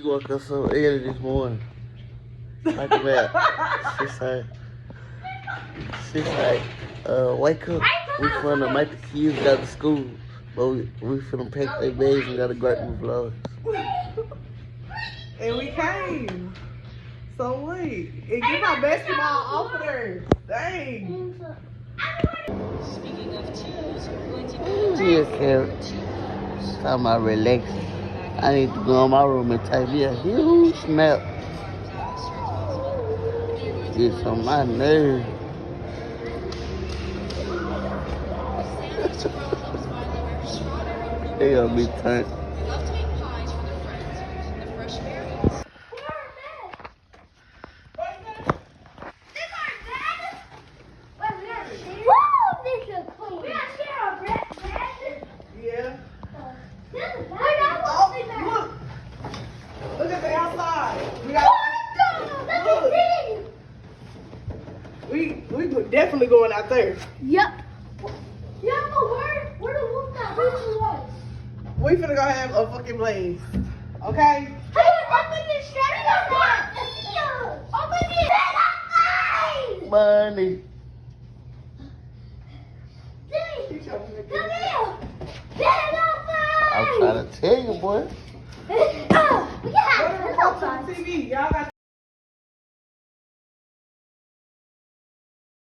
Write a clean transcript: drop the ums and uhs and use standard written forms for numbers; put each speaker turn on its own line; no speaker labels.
woke up so early this morning. Like that. She say, wake up. We finna make the kids go to school. But we finna pack their bags and gotta go to vlogs.
And we came. So wait. And get my basketball off of there. Dang.
Speaking of twos, we're going to
Yeah, Carrot. Talking about relaxing. I need to go in my room and take me a huge nap. Get on my nerves. They gonna be turned.
love to make pies for their friends. The fresh berries.
Yeah. Look at the outside. We got. We definitely going out there.
Yep. Yeah, but where the wolf that was?
We finna go have a fucking blaze. Okay?
Hey, open this shit up! Open it!
Money.
Come here! Get it outside!
I'm trying to tell you, boy.
Yeah, it's outside.
TV. Y'all got